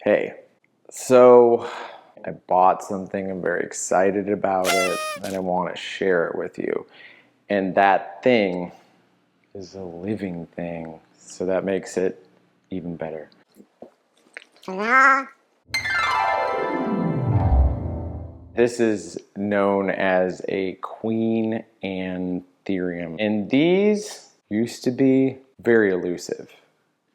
Hey, so I bought something, I'm very excited about it, and I want to share it with you. And that thing is a living thing, so that makes it even better. This is known as a Queen Anthurium, and these used to be very elusive.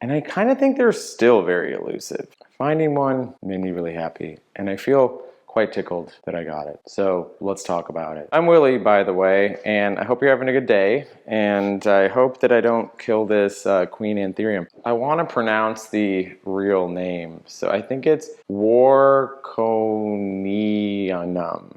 And I kind of think they're still very elusive. Finding one made me really happy, and I feel quite tickled that I got it. So let's talk about it. I'm Willie, by the way, and I hope you're having a good day, and I hope that I don't kill this Queen Anthurium. I want to pronounce the real name, so I think it's Warocqueanum.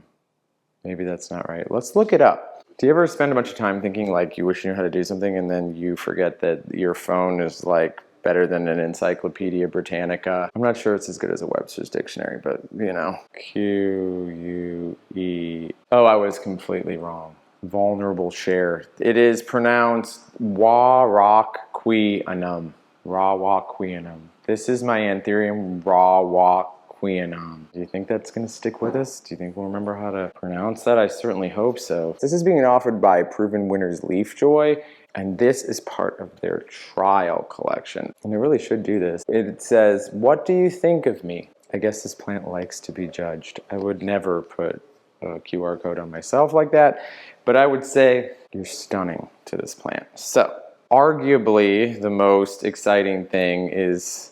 Maybe that's not right. Let's look it up. Do you ever spend a bunch of time thinking like you wish you knew how to do something and then you forget that your phone is like better than an Encyclopedia Britannica? I'm not sure it's as good as a Webster's Dictionary, but you know. Q-U-E. Oh, I was completely wrong. Vulnerable share. It is pronounced Warocqueanum. Warocqueanum. This is my Anthurium Warocqueanum. Do you think that's going to stick with us? Do you think we'll remember how to pronounce that? I certainly hope so. This is being offered by Proven Winners Leaf Joy, and this is part of their trial collection. And they really should do this. It says, "What do you think of me?" I guess this plant likes to be judged. I would never put a QR code on myself like that, but I would say you're stunning to this plant. So, arguably the most exciting thing is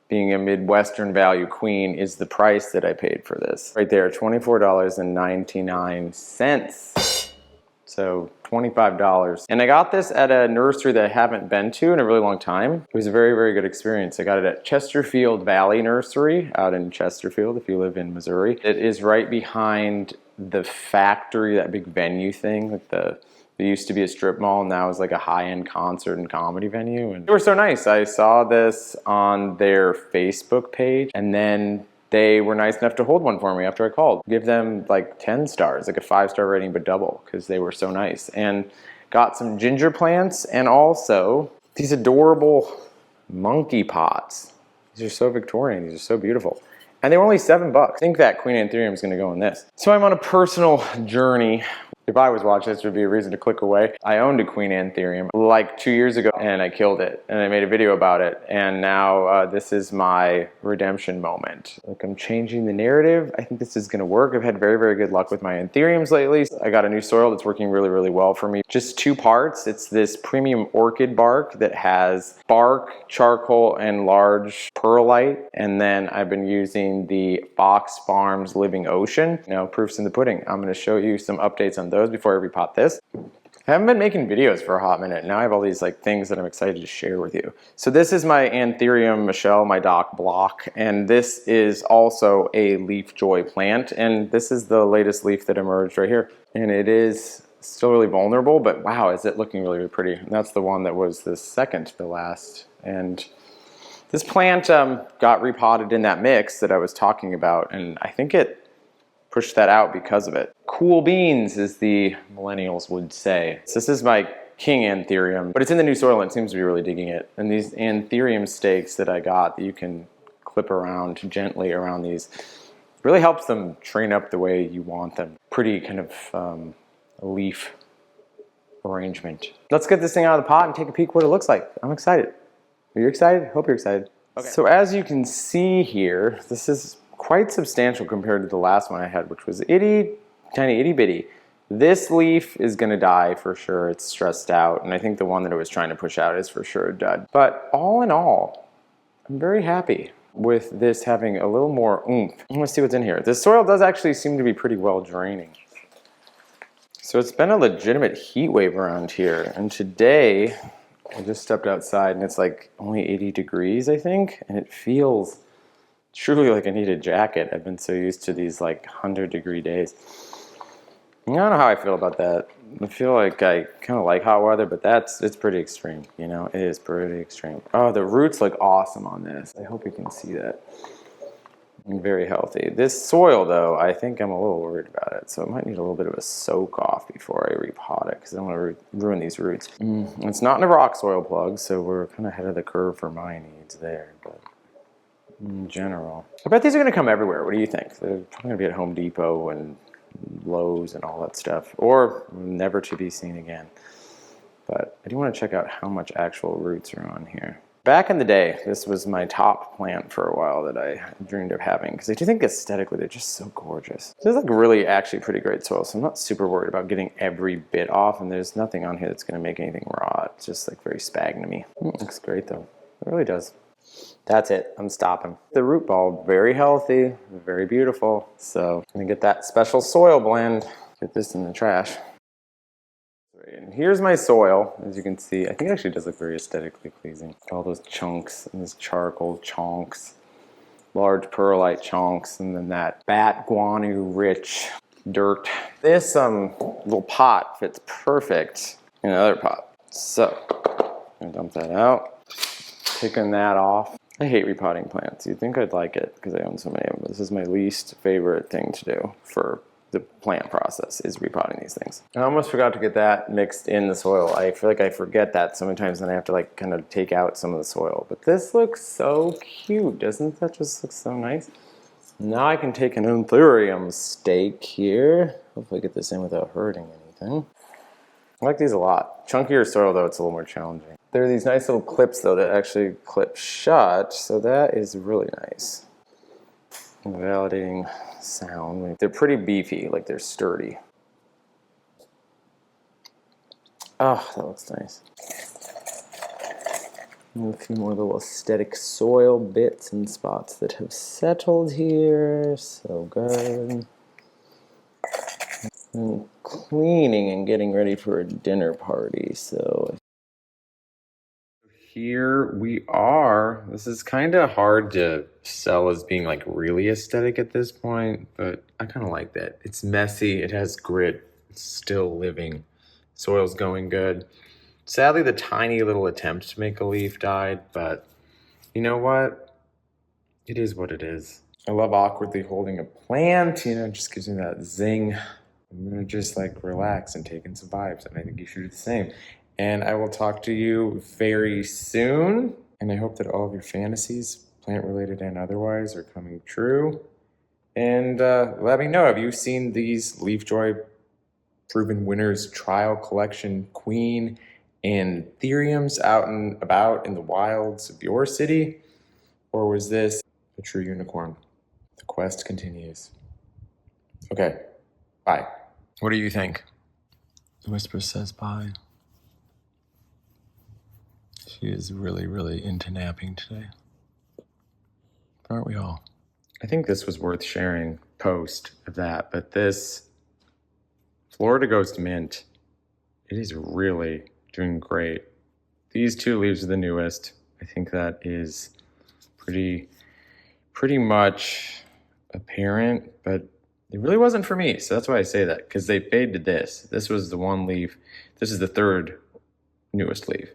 being a Midwestern value queen is the price that I paid for this. Right there, $24.99. So $25. And I got this at a nursery that I haven't been to in a really long time. It was a very, very good experience. I got it at Chesterfield Valley Nursery out in Chesterfield if you live in Missouri. It is right behind the factory, that big venue thing, like there used to be a strip mall, and now is like a high-end concert and comedy venue. And they were so nice. I saw this on their Facebook page, and then they were nice enough to hold one for me after I called. Give them like 10 stars, like a 5-star rating, but double, because they were so nice. And got some ginger plants, and also these adorable monkey pots. These are so Victorian, these are so beautiful. And they were only $7. I think that Queen Anthurium is gonna go in this. So I'm on a personal journey. If I was watching this, would be a reason to click away. I owned a Queen Anthurium like 2 years ago, and I killed it, and I made a video about it, and now this is my redemption moment. Like, I'm changing the narrative. I think this is gonna work. I've had very, very good luck with my Anthuriums lately. I got a new soil that's working really, really well for me. Just 2 parts. It's this premium orchid bark that has bark, charcoal, and large perlite, and then I've been using the Fox Farms Living Ocean. You know, proof's in the pudding. I'm gonna show you some updates on those before I repot this. I haven't been making videos for a hot minute. Now I have all these like things that I'm excited to share with you. So this is my Anthurium Michelle, my dock block, and this is also a Leaf Joy plant, and this is the latest leaf that emerged right here. And it is still really vulnerable, but wow, is it looking really, really pretty. And that's the one that was the second to the last. And this plant got repotted in that mix that I was talking about, and I think it pushed that out because of it. Cool beans, as the millennials would say. So this is my King Anthurium, but it's in the new soil and it seems to be really digging it. And these Anthurium stakes that I got that you can clip around gently around these really helps them train up the way you want them. Pretty kind of leaf arrangement. Let's get this thing out of the pot and take a peek what it looks like. I'm excited. Are you excited? Hope you're excited. Okay. So as you can see here, this is quite substantial compared to the last one I had, which was tiny itty bitty. This leaf is gonna die for sure. It's stressed out, and I think the one that it was trying to push out is for sure dead. But all in all, I'm very happy with this having a little more oomph. I'm gonna see what's in here. This soil does actually seem to be pretty well draining. So it's been a legitimate heat wave around here, and today I just stepped outside and it's like only 80 degrees, I think, and it feels truly like I need a jacket. I've been so used to these like 100-degree days. I don't know how I feel about that. I feel like I kind of like hot weather, but it's pretty extreme, you know? It is pretty extreme. Oh, the roots look awesome on this. I hope you can see that. I'm very healthy. This soil, though, I think I'm a little worried about it, so it might need a little bit of a soak off before I repot it, because I don't want to ruin these roots. It's not in a rock soil plug, so we're kind of ahead of the curve for my needs there, but in general. I bet these are gonna come everywhere. What do you think? They're probably gonna be at Home Depot and Lowe's and all that stuff, or never to be seen again. But I do want to check out how much actual roots are on here. Back in the day, this was my top plant for a while that I dreamed of having, because I do think aesthetically they're just so gorgeous. This is like really actually pretty great soil, so I'm not super worried about getting every bit off, and there's nothing on here that's going to make anything raw. It's just like very sphagnum-y. Looks great though. It really does. That's it. I'm stopping. The root ball, very healthy, very beautiful. So I'm going to get that special soil blend. Get this in the trash. And here's my soil, as you can see. I think it actually does look very aesthetically pleasing. All those chunks and those charcoal chunks, large perlite chunks, and then that bat guano rich dirt. This little pot fits perfect in another pot. So I'm gonna dump that out, picking that off. I hate repotting plants. You'd think I'd like it because I own so many of them. This is my least favorite thing to do for the plant process, is repotting these things. I almost forgot to get that mixed in the soil. I feel like I forget that sometimes, and I have to like kind of take out some of the soil. But this looks so cute. Doesn't that just look so nice? Now I can take an Anthurium stake here. Hopefully get this in without hurting anything. I like these a lot. Chunkier soil though, it's a little more challenging. There are these nice little clips though that actually clip shut, so that is really nice. Validating sound. They're pretty beefy, like they're sturdy. Oh, that looks nice. And a few more little aesthetic soil bits and spots that have settled here. So good. And cleaning and getting ready for a dinner party, so. Here we are. This is kind of hard to sell as being like really aesthetic at this point, but I kind of like that. It's messy, it has grit, it's still living. Soil's going good. Sadly, the tiny little attempt to make a leaf died, but you know what? It is what it is. I love awkwardly holding a plant, it just gives me that zing. I'm gonna just like relax and take in some vibes, and I think you should do the same. And I will talk to you very soon. And I hope that all of your fantasies, plant-related and otherwise, are coming true. And let me know, have you seen these LeafJoy Proven Winners Trial Collection Queen Anthuriums out and about in the wilds of your city? Or was this a true unicorn? The quest continues. Okay, bye. What do you think? The whisper says bye. She is really, really into napping today. Aren't we all? I think this was worth sharing post of that, but this Florida Ghost Mint, it is really doing great. These two leaves are the newest. I think that is pretty much apparent, but it really wasn't for me. So that's why I say that, because they faded this. This was the one leaf. This is the third newest leaf.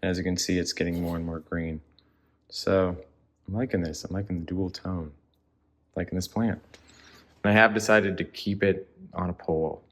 As you can see, it's getting more and more green. So I'm liking this. I'm liking the dual tone. I'm liking this plant. And I have decided to keep it on a pole.